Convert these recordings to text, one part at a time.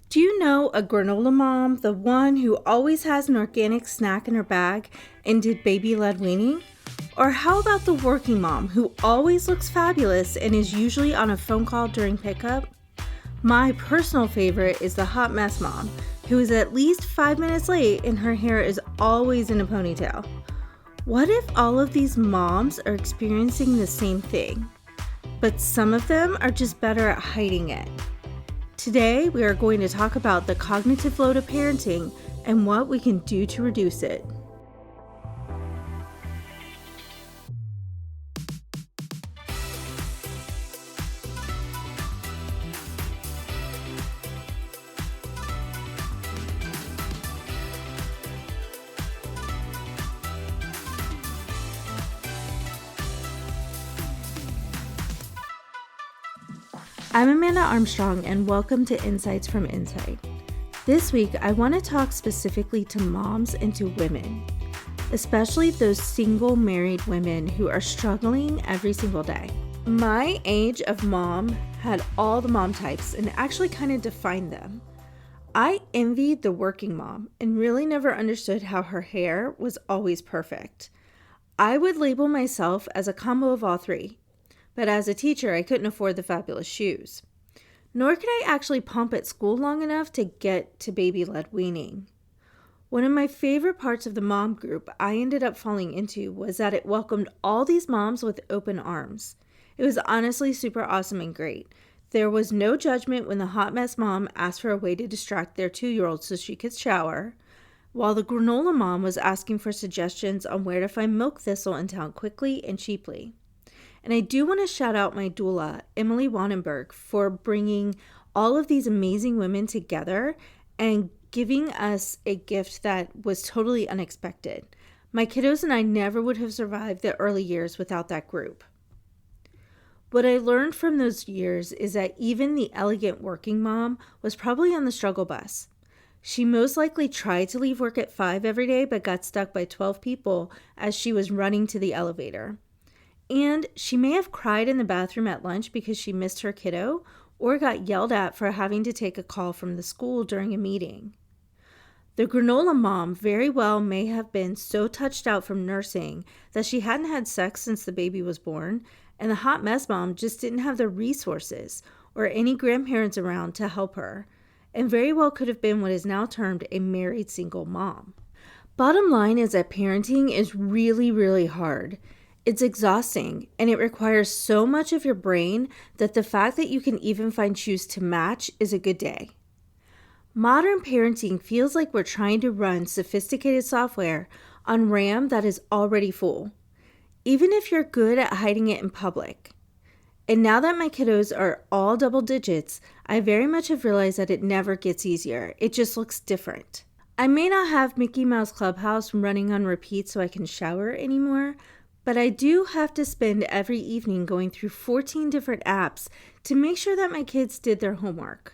Do you know a granola mom, the one who always has an organic snack in her bag and did baby-led weaning? Or how about the working mom who always looks fabulous and is usually on a phone call during pickup? My personal favorite is the hot mess mom, who is at least 5 minutes late and her hair is always in a ponytail. What if all of these moms are experiencing the same thing, but some of them are just better at hiding it? Today, we are going to talk about the cognitive load of parenting and what we can do to reduce it. I'm Amanda Armstrong, and welcome to Insights from Insight. This week, I want to talk specifically to moms and to women, especially those single married women who are struggling every single day. My age of mom had all the mom types and actually kind of defined them. I envied the working mom and really never understood how her hair was always perfect. I would label myself as a combo of all three. But as a teacher, I couldn't afford the fabulous shoes. Nor could I actually pump at school long enough to get to baby-led weaning. One of my favorite parts of the mom group I ended up falling into was that it welcomed all these moms with open arms. It was honestly super awesome and great. There was no judgment when the hot mess mom asked for a way to distract their 2-year-old so she could shower, while the granola mom was asking for suggestions on where to find milk thistle in town quickly and cheaply. And I do want to shout out my doula, Emily Wannenberg, for bringing all of these amazing women together and giving us a gift that was totally unexpected. My kiddos and I never would have survived the early years without that group. What I learned from those years is that even the elegant working mom was probably on the struggle bus. She most likely tried to leave work at 5 every day, but got stuck by 12 people as she was running to the elevator. And she may have cried in the bathroom at lunch because she missed her kiddo or got yelled at for having to take a call from the school during a meeting. The granola mom very well may have been so touched out from nursing that she hadn't had sex since the baby was born, and the hot mess mom just didn't have the resources or any grandparents around to help her, and very well could have been what is now termed a married single mom. Bottom line is that parenting is really, really hard. It's exhausting, and it requires so much of your brain that the fact that you can even find shoes to match is a good day. Modern parenting feels like we're trying to run sophisticated software on RAM that is already full, even if you're good at hiding it in public. And now that my kiddos are all double digits, I very much have realized that it never gets easier. It just looks different. I may not have Mickey Mouse Clubhouse running on repeat so I can shower anymore, but I do have to spend every evening going through 14 different apps to make sure that my kids did their homework.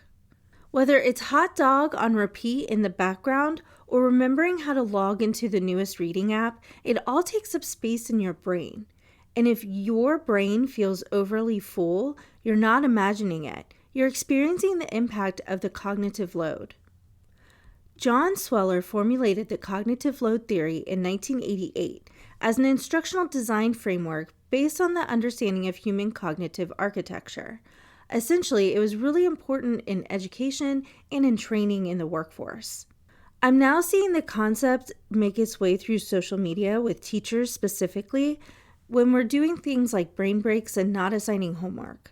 Whether it's hot dog on repeat in the background or remembering how to log into the newest reading app, it all takes up space in your brain. And if your brain feels overly full, you're not imagining it. You're experiencing the impact of the cognitive load. John Sweller formulated the cognitive load theory in 1988 as an instructional design framework based on the understanding of human cognitive architecture. Essentially, it was really important in education and in training in the workforce. I'm now seeing the concept make its way through social media with teachers specifically when we're doing things like brain breaks and not assigning homework.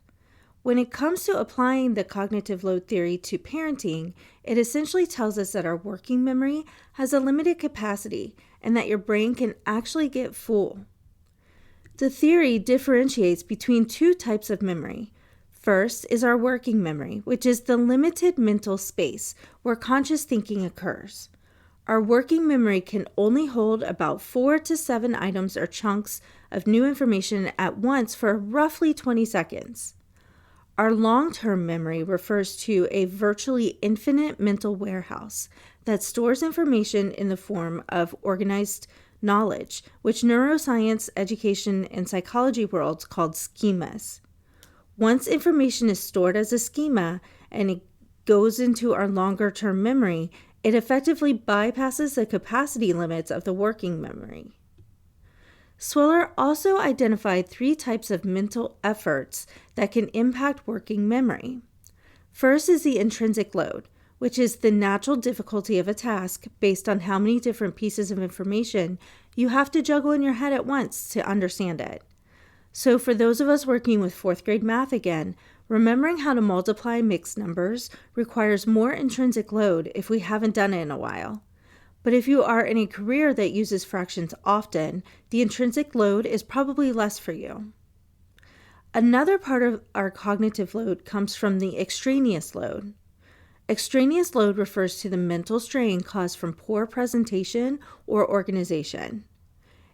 When it comes to applying the cognitive load theory to parenting, it essentially tells us that our working memory has a limited capacity and that your brain can actually get full. The theory differentiates between two types of memory. First is our working memory, which is the limited mental space where conscious thinking occurs. Our working memory can only hold about 4 to 7 items or chunks of new information at once for roughly 20 seconds. Our long-term memory refers to a virtually infinite mental warehouse that stores information in the form of organized knowledge, which neuroscience, education, and psychology worlds called schemas. Once information is stored as a schema and it goes into our longer-term memory, it effectively bypasses the capacity limits of the working memory. Sweller also identified 3 types of mental efforts that can impact working memory. First is the intrinsic load, which is the natural difficulty of a task based on how many different pieces of information you have to juggle in your head at once to understand it. So for those of us working with 4th grade math again, remembering how to multiply mixed numbers requires more intrinsic load if we haven't done it in a while. But if you are in a career that uses fractions often, the intrinsic load is probably less for you. Another part of our cognitive load comes from the extraneous load. Extraneous load refers to the mental strain caused from poor presentation or organization.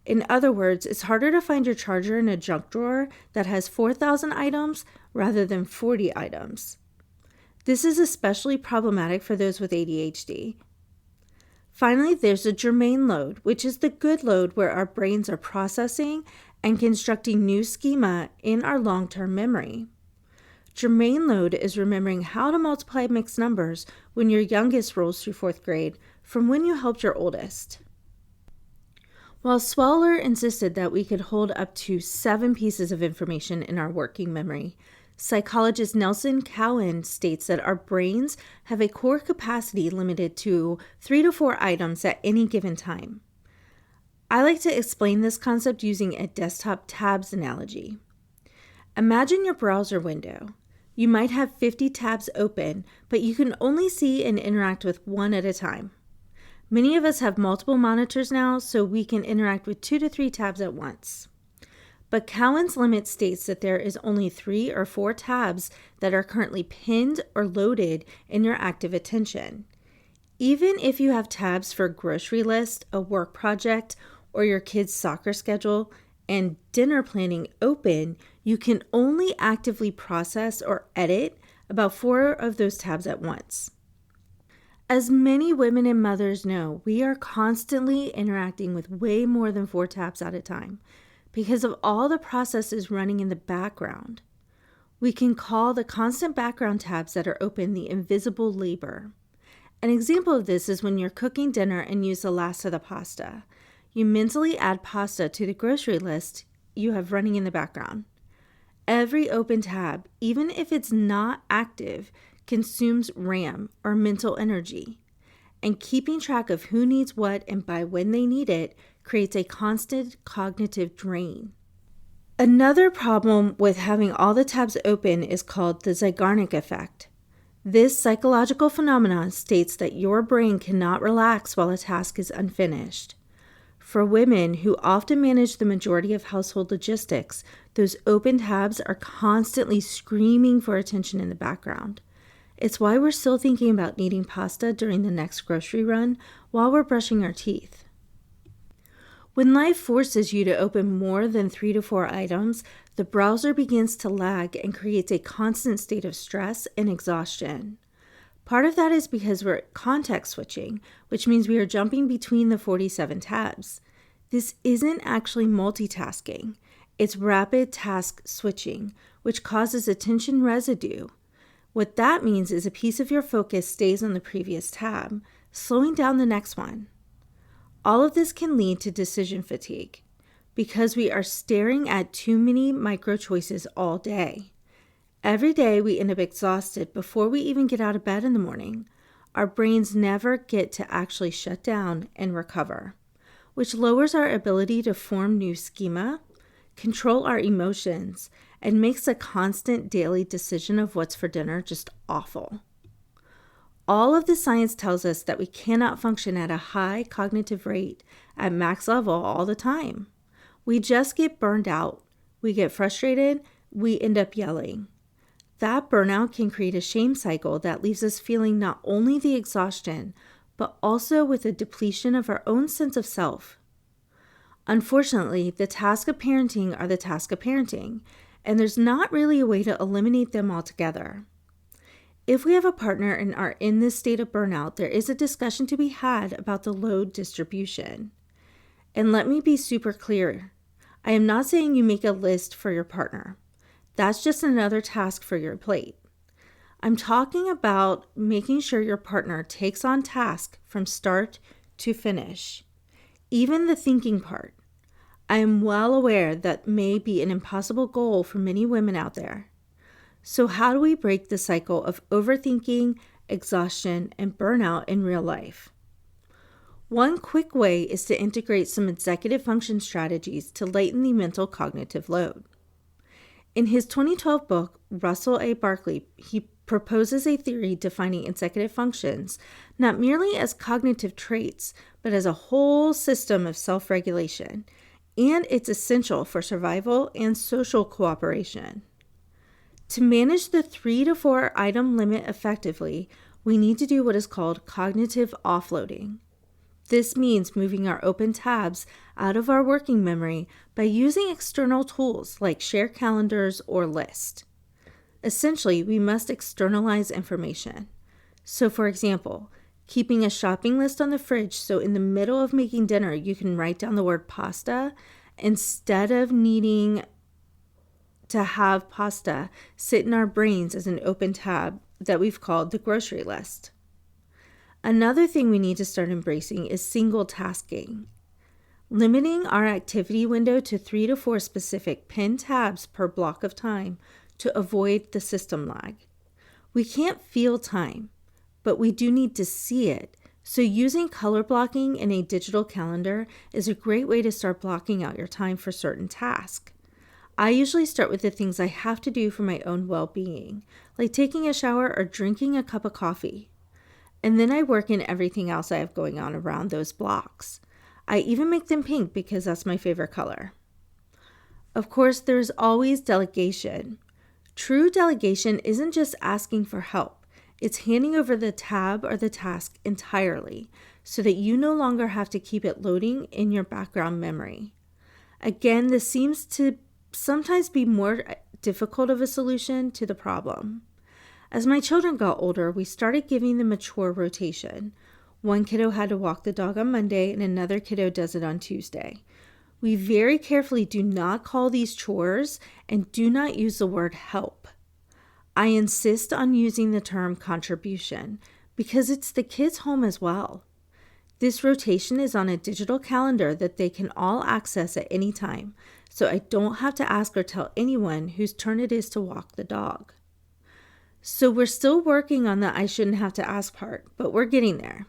In other words, it's harder to find your charger in a junk drawer that has 4,000 items rather than 40 items. This is especially problematic for those with ADHD. Finally, there's the germane load, which is the good load where our brains are processing and constructing new schema in our long-term memory. Germane load is remembering how to multiply mixed numbers when your youngest rolls through 4th grade from when you helped your oldest. While Sweller insisted that we could hold up to 7 pieces of information in our working memory, psychologist Nelson Cowan states that our brains have a core capacity limited to 3 to 4 items at any given time. I like to explain this concept using a desktop tabs analogy. Imagine your browser window. You might have 50 tabs open, but you can only see and interact with one at a time. Many of us have multiple monitors now, so we can interact with 2 to 3 tabs at once. But Cowan's limit states that there is only 3 or 4 tabs that are currently pinned or loaded in your active attention. Even if you have tabs for a grocery list, a work project, or your kid's soccer schedule, and dinner planning open, you can only actively process or edit about 4 of those tabs at once. As many women and mothers know, we are constantly interacting with way more than 4 tabs at a time because of all the processes running in the background. We can call the constant background tabs that are open the invisible labor. An example of this is when you're cooking dinner and use the last of the pasta. You mentally add pasta to the grocery list you have running in the background. Every open tab, even if it's not active, consumes RAM or mental energy. And keeping track of who needs what and by when they need it creates a constant cognitive drain. Another problem with having all the tabs open is called the Zeigarnik Effect. This psychological phenomenon states that your brain cannot relax while a task is unfinished. For women who often manage the majority of household logistics, those open tabs are constantly screaming for attention in the background. It's why we're still thinking about needing pasta during the next grocery run while we're brushing our teeth. When life forces you to open more than 3 to 4 items, the browser begins to lag and creates a constant state of stress and exhaustion. Part of that is because we're context switching, which means we are jumping between the 47 tabs. This isn't actually multitasking. It's rapid task switching, which causes attention residue. What that means is a piece of your focus stays on the previous tab, slowing down the next one. All of this can lead to decision fatigue because we are staring at too many micro choices all day. Every day we end up exhausted before we even get out of bed in the morning. Our brains never get to actually shut down and recover, which lowers our ability to form new schema, control our emotions, and makes the constant daily decision of what's for dinner just awful. All of the science tells us that we cannot function at a high cognitive rate at max level all the time. We just get burned out. We get frustrated. We end up yelling. That burnout can create a shame cycle that leaves us feeling not only the exhaustion, but also with a depletion of our own sense of self. Unfortunately, the task of parenting are the task of parenting, and there's not really a way to eliminate them altogether. If we have a partner and are in this state of burnout, there is a discussion to be had about the load distribution. And let me be super clear. I am not saying you make a list for your partner. That's just another task for your plate. I'm talking about making sure your partner takes on tasks from start to finish, even the thinking part. I am well aware that may be an impossible goal for many women out there. So how do we break the cycle of overthinking, exhaustion, and burnout in real life? One quick way is to integrate some executive function strategies to lighten the mental cognitive load. In his 2012 book, Russell A. Barkley, he proposes a theory defining executive functions not merely as cognitive traits, but as a whole system of self-regulation, and it's essential for survival and social cooperation. To manage the 3 to 4 item limit effectively, we need to do what is called cognitive offloading. This means moving our open tabs out of our working memory by using external tools like shared calendars or lists. Essentially, we must externalize information. So for example, keeping a shopping list on the fridge so in the middle of making dinner you can write down the word pasta instead of needing to have pasta sit in our brains as an open tab that we've called the grocery list. Another thing we need to start embracing is single tasking. Limiting our activity window to 3 to 4 specific pinned tabs per block of time to avoid the system lag. We can't feel time, but we do need to see it. So using color blocking in a digital calendar is a great way to start blocking out your time for certain tasks. I usually start with the things I have to do for my own well-being, like taking a shower or drinking a cup of coffee. And then I work in everything else I have going on around those blocks. I even make them pink because that's my favorite color. Of course, there's always delegation. True delegation isn't just asking for help. It's handing over the tab or the task entirely so that you no longer have to keep it loading in your background memory. Again, this seems to sometimes be more difficult of a solution to the problem. As my children got older, we started giving them a chore rotation. One kiddo had to walk the dog on Monday and another kiddo does it on Tuesday. We very carefully do not call these chores and do not use the word help. I insist on using the term contribution because it's the kids' home as well. This rotation is on a digital calendar that they can all access at any time, so I don't have to ask or tell anyone whose turn it is to walk the dog. So we're still working on the I shouldn't have to ask part, but we're getting there.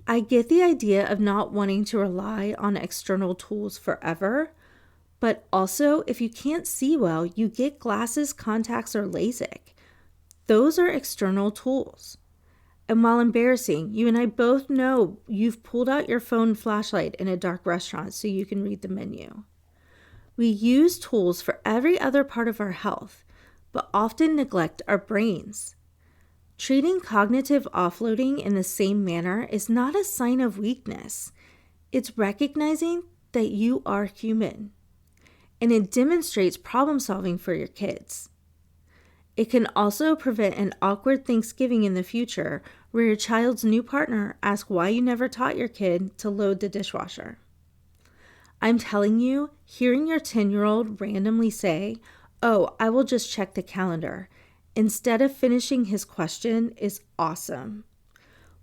I get the idea of not wanting to rely on external tools forever, but also if you can't see well, you get glasses, contacts, or LASIK. Those are external tools. And while embarrassing, you and I both know you've pulled out your phone flashlight in a dark restaurant so you can read the menu. We use tools for every other part of our health, but often neglect our brains. Treating cognitive offloading in the same manner is not a sign of weakness. It's recognizing that you are human, and it demonstrates problem solving for your kids. It can also prevent an awkward Thanksgiving in the future where your child's new partner asks why you never taught your kid to load the dishwasher. I'm telling you, hearing your 10-year-old randomly say, "Oh, I will just check the calendar," instead of finishing his question is awesome.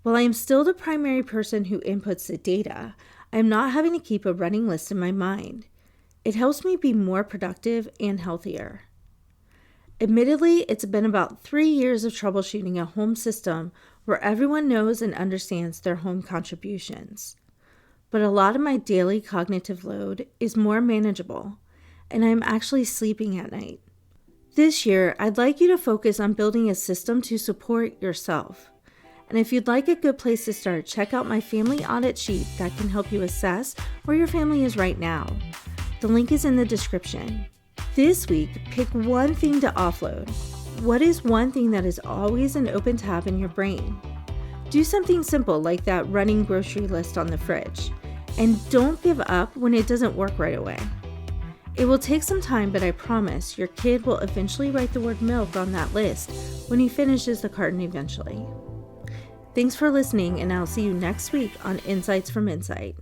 While I am still the primary person who inputs the data, I am not having to keep a running list in my mind. It helps me be more productive and healthier. Admittedly, it's been about 3 years of troubleshooting a home system where everyone knows and understands their home contributions. But a lot of my daily cognitive load is more manageable, and I'm actually sleeping at night. This year, I'd like you to focus on building a system to support yourself. And if you'd like a good place to start, check out my family audit sheet that can help you assess where your family is right now. The link is in the description. This week, pick one thing to offload. What is one thing that is always an open tab in your brain? Do something simple like that running grocery list on the fridge. And don't give up when it doesn't work right away. It will take some time, but I promise your kid will eventually write the word milk on that list when he finishes the carton eventually. Thanks for listening, and I'll see you next week on Insights from Insight.